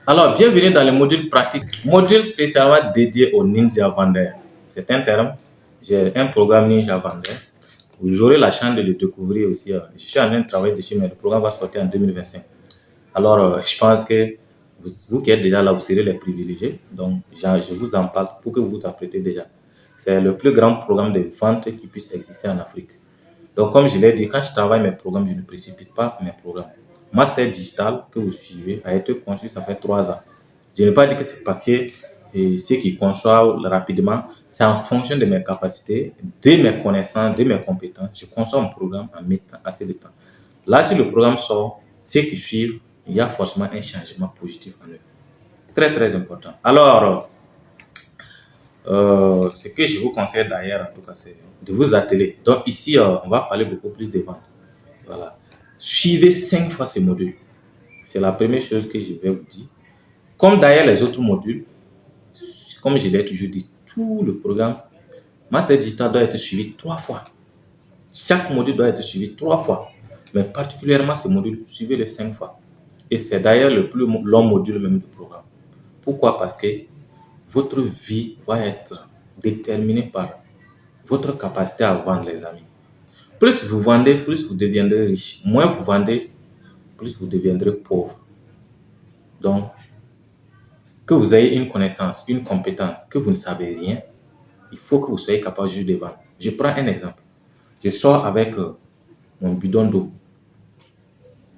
Alors, bienvenue dans le module pratique, module spécialement dédié au Ninja Vendeur. C'est un terme. J'ai un programme Ninja Vendeur. Vous aurez la chance de le découvrir aussi. Je suis en train de travailler dessus, mais le programme va sortir en 2025. Alors, je pense que vous qui êtes déjà là, vous serez les privilégiés. Donc, je vous en parle pour que vous vous apprêtez déjà. C'est le plus grand programme de vente qui puisse exister en Afrique. Donc, comme je l'ai dit, quand je travaille mes programmes, je ne précipite pas mes programmes. Master Digital que vous suivez a été conçu, ça fait 3 ans. Je ne vais pas dire que c'est parce que ceux qui conçoivent rapidement, c'est en fonction de mes capacités, de mes connaissances, de mes compétences. Je conçois un programme en mettant assez de temps. Là, si le programme sort, ceux qui suivent, il y a forcément un changement positif en eux. Très, très important. Alors, ce que je vous conseille d'ailleurs, en tout cas, c'est de vous atteler. Donc ici, on va parler beaucoup plus des ventes. Voilà. Suivez 5 fois ce module. C'est la première chose que je vais vous dire. Comme d'ailleurs les autres modules, comme je l'ai toujours dit, tout le programme Master Digital doit être suivi 3 fois. Chaque module doit être suivi 3 fois. Mais particulièrement ce module, suivez-le 5 fois. Et c'est d'ailleurs le plus long module même du programme. Pourquoi? Parce que votre vie va être déterminée par votre capacité à vendre, les amis. Plus vous vendez, plus vous deviendrez riche. Moins vous vendez, plus vous deviendrez pauvre. Donc, que vous ayez une connaissance, une compétence, que vous ne savez rien, il faut que vous soyez capable juste de vendre. Je prends un exemple. Je sors avec mon bidon d'eau.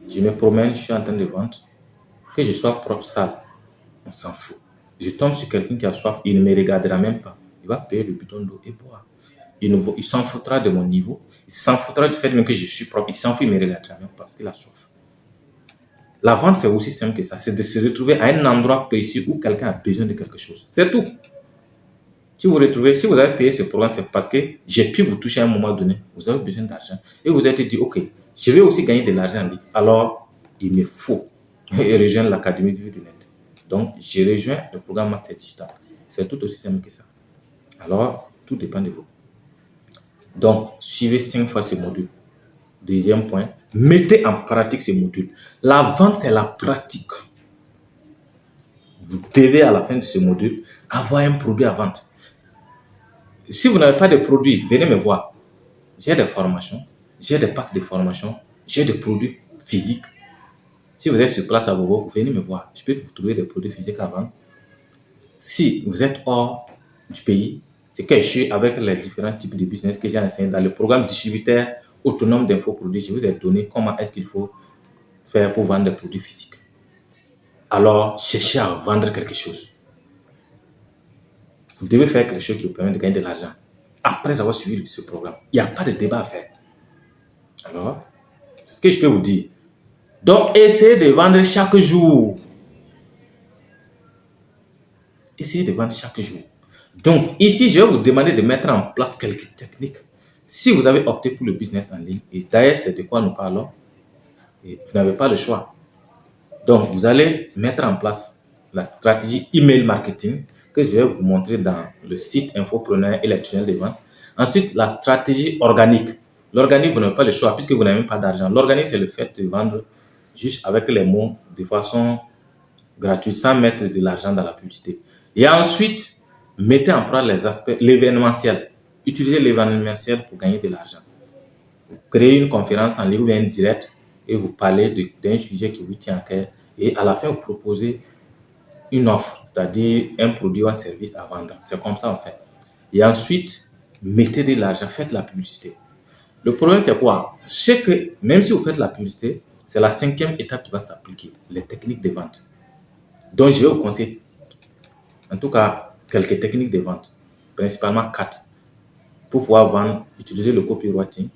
Je me promène, je suis en train de vendre. Que je sois propre, sale, on s'en fout. Je tombe sur quelqu'un qui a soif, il ne me regardera même pas. Il va payer le bidon d'eau et boire. Il s'en foutra de mon niveau. Il s'en foutra du fait même que je suis propre. Il s'en fout, il ne me regardera même pas parce qu'il a soif. La vente, c'est aussi simple que ça. C'est de se retrouver à un endroit précis où quelqu'un a besoin de quelque chose. C'est tout. Si vous retrouvez, si vous avez payé ce programme, c'est parce que j'ai pu vous toucher à un moment donné. Vous avez besoin d'argent. Et vous êtes dit, OK, je vais aussi gagner de l'argent en ligne. Alors, il me faut rejoindre l'Académie du Net. Donc, je rejoins le programme Master Digital. C'est tout aussi simple que ça. Alors, tout dépend de vous. Donc, suivez 5 fois ce module. Deuxième point, mettez en pratique ces modules. La vente, c'est la pratique. Vous devez, à la fin de ce module, avoir un produit à vendre. Si vous n'avez pas de produit, venez me voir. J'ai des formations, j'ai des packs de formation, j'ai des produits physiques. Si vous êtes sur place à Bobo, venez me voir. Je peux vous trouver des produits physiques à vendre. Si vous êtes hors du pays, c'est que je suis avec les différents types de business que j'ai enseigné dans le programme distributeur autonome d'infoproduits. Je vous ai donné comment est-ce qu'il faut faire pour vendre des produits physiques. Alors, cherchez à vendre quelque chose. Vous devez faire quelque chose qui vous permet de gagner de l'argent. Après avoir suivi ce programme, il n'y a pas de débat à faire. Alors, c'est ce que je peux vous dire. Donc, essayez de vendre chaque jour. Essayez de vendre chaque jour. Donc, ici, je vais vous demander de mettre en place quelques techniques. Si vous avez opté pour le business en ligne, et d'ailleurs, c'est de quoi nous parlons, et vous n'avez pas le choix. Donc, vous allez mettre en place la stratégie email marketing que je vais vous montrer dans le site Infopreneur et les tunnels de vente. Ensuite, la stratégie organique. L'organique, vous n'avez pas le choix puisque vous n'avez pas d'argent. L'organique, c'est le fait de vendre juste avec les mots de façon gratuite sans mettre de l'argent dans la publicité. Et ensuite, mettez en place les aspects, l'événementiel. Utilisez l'événementiel pour gagner de l'argent. Créez une conférence en ligne ou en direct et vous parlez d'un sujet qui vous tient à cœur. Et à la fin, vous proposez une offre, c'est-à-dire un produit ou un service à vendre. C'est comme ça en fait. Et ensuite, mettez de l'argent, faites la publicité. Le problème, c'est quoi? C'est que même si vous faites la publicité, c'est la 5e étape qui va s'appliquer, les techniques de vente. Donc, je vais vous conseiller, en tout cas, quelques techniques de vente, principalement 4, pour pouvoir vendre, utiliser le copywriting,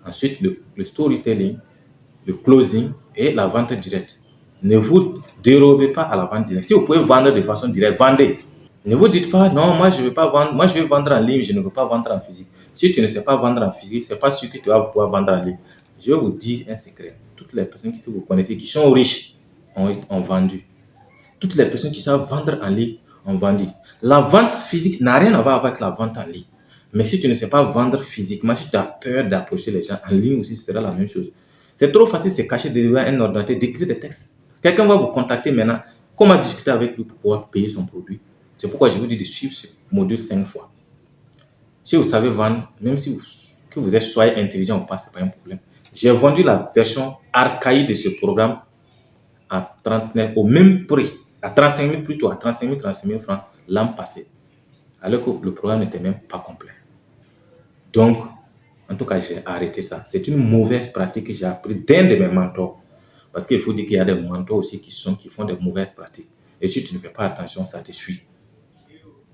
ensuite le storytelling, le closing et la vente directe. Ne vous dérobez pas à la vente directe. Si vous pouvez vendre de façon directe, vendez. Ne vous dites pas, non, moi je ne veux pas vendre, moi je vais vendre en ligne, je ne veux pas vendre en physique. Si tu ne sais pas vendre en physique, ce n'est pas sûr que tu vas pouvoir vendre en ligne. Je vais vous dire un secret. Toutes les personnes que vous connaissez qui sont riches ont vendu. Toutes les personnes qui savent vendre en ligne ont vendu. La vente physique n'a rien à voir avec la vente en ligne. Mais si tu ne sais pas vendre physiquement, si tu as peur d'approcher les gens en ligne aussi, ce sera la même chose. C'est trop facile de se cacher derrière un ordinateur, d'écrire des textes. Quelqu'un va vous contacter maintenant. Comment discuter avec lui pour pouvoir payer son produit? C'est pourquoi je vous dis de suivre ce module 5 fois. Si vous savez vendre, même si que vous êtes soyez intelligent ou pas, ce n'est pas un problème. J'ai vendu la version archaïque de ce programme à 39 au même prix, à 35 000 plutôt, à 35 000 francs l'an passé, alors que le programme n'était même pas complet. Donc, en tout cas, j'ai arrêté ça. C'est une mauvaise pratique que j'ai appris d'un de mes mentors. Parce qu'il faut dire qu'il y a des mentors aussi qui font des mauvaises pratiques. Et si tu ne fais pas attention, ça te suit.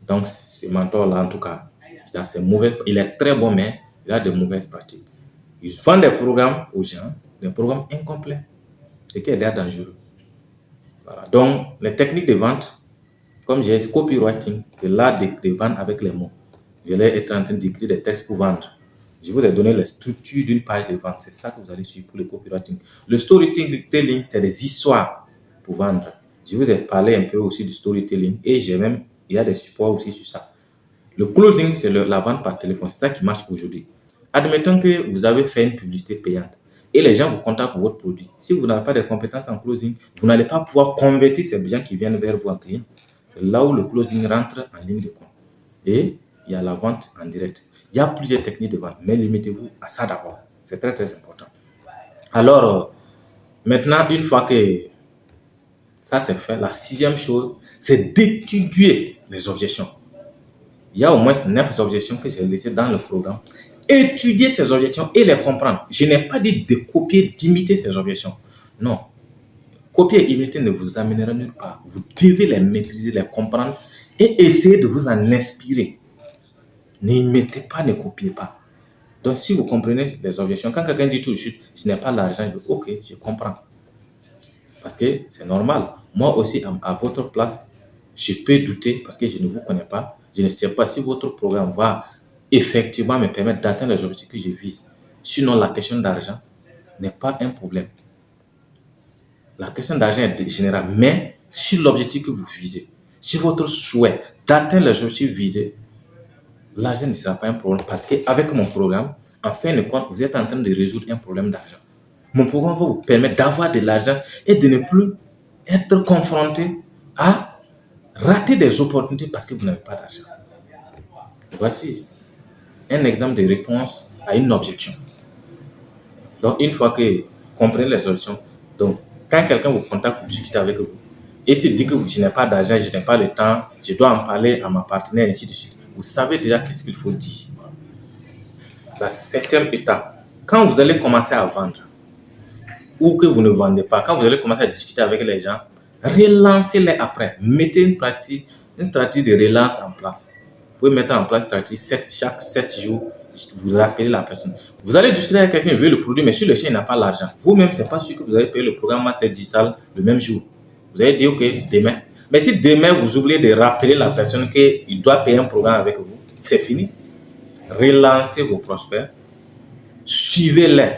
Donc, ce mentor-là, en tout cas, il est très bon, mais il a de mauvaises pratiques. Ils vendent des programmes aux gens, des programmes incomplets, ce qui est d'ailleurs dangereux. Voilà. Donc, les techniques de vente, comme j'ai copywriting, c'est l'art de vendre avec les mots. Je vais être en train d'écrire des textes pour vendre. Je vous ai donné la structure d'une page de vente. C'est ça que vous allez suivre pour le copywriting. Le storytelling, c'est des histoires pour vendre. Je vous ai parlé un peu aussi du storytelling et il y a des supports aussi sur ça. Le closing, c'est la vente par téléphone. C'est ça qui marche aujourd'hui. Admettons que vous avez fait une publicité payante et les gens vous contactent pour votre produit. Si vous n'avez pas de compétences en closing, vous n'allez pas pouvoir convertir ces gens qui viennent vers vous en clients. C'est là où le closing rentre en ligne de compte. Et il y a la vente en direct. Il y a plusieurs techniques de vente, mais limitez-vous à ça d'abord. C'est très, très important. Alors, maintenant, une fois que ça c'est fait, la sixième chose, c'est d'étudier les objections. Il y a au moins 9 objections que j'ai laissées dans le programme. Étudier ces objections et les comprendre. Je n'ai pas dit de copier, d'imiter ces objections. Non. Copier et imiter ne vous amènera nulle part. Vous devez les maîtriser, les comprendre et essayer de vous en inspirer. N'imitez pas, ne copiez pas. Donc, si vous comprenez les objections, quand quelqu'un dit tout de suite, ce n'est pas l'argent, je dis, ok, je comprends. Parce que c'est normal. Moi aussi, à votre place, je peux douter parce que je ne vous connais pas. Je ne sais pas si votre programme va effectivement me permettre d'atteindre les objectifs que je vise. Sinon, la question d'argent n'est pas un problème. La question d'argent est générale, mais si l'objectif que vous visez, si votre souhait d'atteindre les objectifs visés, l'argent ne sera pas un problème parce qu'avec mon programme, en fin de compte, vous êtes en train de résoudre un problème d'argent. Mon programme va vous permettre d'avoir de l'argent et de ne plus être confronté à rater des opportunités parce que vous n'avez pas d'argent. Voici un exemple de réponse à une objection. Donc, une fois que vous comprenez les objections, donc, quand quelqu'un vous contacte pour discuter avec vous, et s'il dit que je n'ai pas d'argent, je n'ai pas le temps, je dois en parler à ma partenaire, ainsi de suite, vous savez déjà qu'est-ce qu'il faut dire. La septième étape, quand vous allez commencer à vendre, ou que vous ne vendez pas, quand vous allez commencer à discuter avec les gens, relancez-les après. Mettez une stratégie de relance en place. Vous pouvez mettre en place une stratégie chaque 7 jours, vous rappelez la personne. Vous allez discuter avec quelqu'un, il veut le produit, mais si le chien n'a pas l'argent, vous-même, ce n'est pas sûr que vous allez payer le programme Master Digital le même jour. Vous allez dire, ok, demain. Mais si demain, vous oubliez de rappeler la personne qu'il doit payer un programme avec vous, c'est fini. Relancez vos prospects, suivez-les.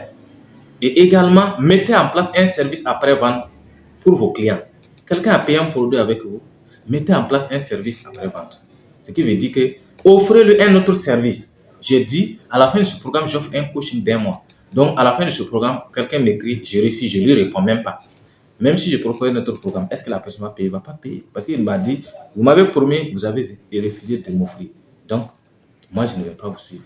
Et également, mettez en place un service après-vente pour vos clients. Quelqu'un a payé un produit avec vous, mettez en place un service après-vente. Ce qui veut dire que offrez-lui un autre service. J'ai dit, à la fin de ce programme, j'offre un coaching d'1 mois. Donc, à la fin de ce programme, quelqu'un m'écrit, je refuse, je ne lui réponds même pas. Même si je propose un autre programme, est-ce que la personne va payer? Il ne va pas payer. Parce qu'il m'a dit, vous m'avez promis, vous avez refusé de m'offrir. Donc, moi, je ne vais pas vous suivre.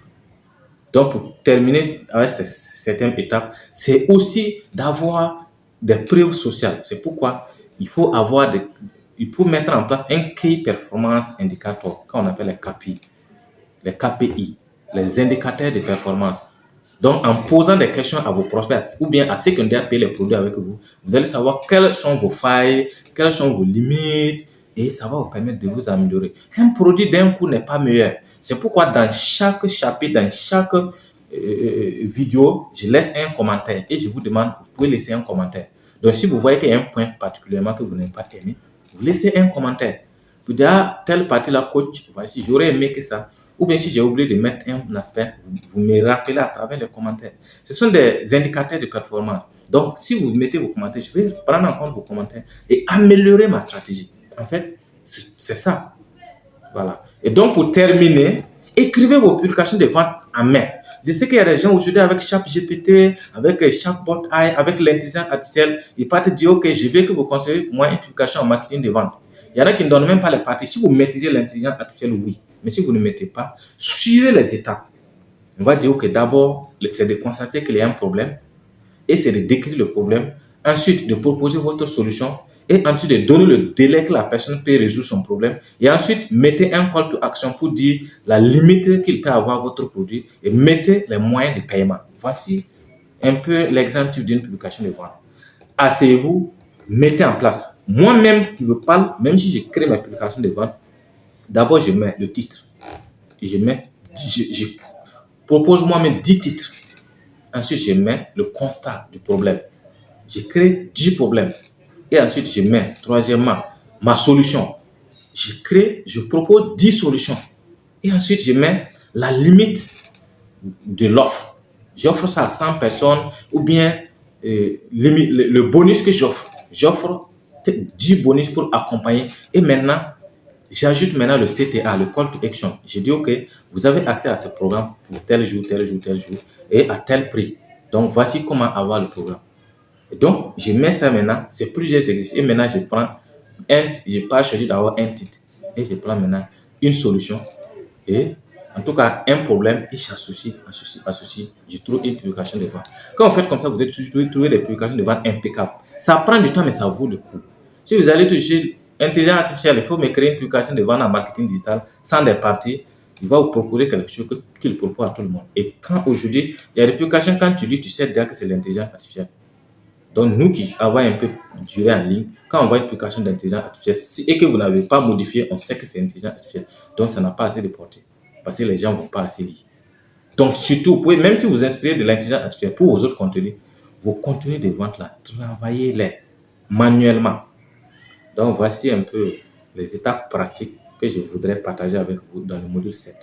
Donc, pour terminer avec cette septième étape, c'est aussi d'avoir des preuves sociales. C'est pourquoi il faut mettre en place un Key Performance Indicator, qu'on appelle les KPI, les indicateurs de performance. Donc, en posant des questions à vos prospects ou bien à ceux qui ont déjà payé les produits avec vous, vous allez savoir quelles sont vos failles, quelles sont vos limites, et ça va vous permettre de vous améliorer. Un produit d'un coup n'est pas meilleur. C'est pourquoi dans chaque chapitre, dans chaque vidéo, je laisse un commentaire et je vous demande, vous pouvez laisser un commentaire. Donc, si vous voyez qu'il y a un point particulièrement que vous n'avez pas aimé, vous laissez un commentaire. Vous dites, ah, telle partie-là, coach, voici, j'aurais aimé que ça. Ou bien si j'ai oublié de mettre un aspect, vous me rappelez à travers les commentaires. Ce sont des indicateurs de performance. Donc, si vous mettez vos commentaires, je vais prendre en compte vos commentaires et améliorer ma stratégie. En fait, c'est ça. Voilà. Et donc, pour terminer, écrivez vos publications de vente en main. Je sais qu'il y a des gens aujourd'hui avec ChatGPT, avec Chatbot AI, avec l'intelligence artificielle, ils partent dire, OK, je veux que vous construisez moi une publication en marketing de vente. Il y en a qui ne donnent même pas les parties. Si vous maîtrisez l'intelligence artificielle, oui. Mais si vous ne mettez pas, suivez les étapes. On va dire que d'abord, c'est de constater qu'il y a un problème et c'est de décrire le problème. Ensuite, de proposer votre solution et ensuite de donner le délai que la personne peut résoudre son problème. Et ensuite, mettez un call to action pour dire la limite qu'il peut avoir votre produit et mettez les moyens de paiement. Voici un peu l'exemple d'une publication de vente. Asseyez-vous, mettez en place. Moi-même qui vous parle, même si je crée ma publication de vente, d'abord je mets le titre. Je propose moi-même 10 titres. Ensuite, je mets le constat du problème. Je crée 10 problèmes. Et ensuite, je mets, troisièmement, ma solution. Je propose 10 solutions. Et ensuite, je mets la limite de l'offre. J'offre ça à 100 personnes ou bien le bonus que j'offre. J'offre 10 bonus pour accompagner. Et maintenant, j'ajoute maintenant le CTA, le Call to Action. Je dis, OK, vous avez accès à ce programme pour tel jour, tel jour, tel jour et à tel prix. Donc, voici comment avoir le programme. Et donc, je mets ça maintenant, c'est plusieurs exercices. Et maintenant, je n'ai pas choisi d'avoir un titre. Et je prends maintenant une solution. Et en tout cas, un problème, et j'associe, je trouve une publication de vente. Quand vous faites comme ça, vous êtes toujours trouver des publications de vente impeccables. Ça prend du temps, mais ça vaut le coup. Si vous allez toucher intelligence artificielle, il faut me créer une publication de vente en marketing digital sans des parties. Il va vous proposer quelque chose qu'il propose à tout le monde. Et quand aujourd'hui, il y a des publications, quand tu lis, tu sais déjà que c'est l'intelligence artificielle. Donc, nous qui avons un peu duré en ligne, quand on voit une publication d'intelligence artificielle et que vous n'avez pas modifié, on sait que c'est intelligence artificielle. Donc, ça n'a pas assez de portée. Parce que les gens ne vont pas assez lire. Donc, surtout, vous pouvez, même si vous inspirez de l'intelligence artificielle pour vos autres contenus, vos contenus de vente-là, travaillez-les manuellement. Donc, voici un peu les étapes pratiques que je voudrais partager avec vous dans le module 7.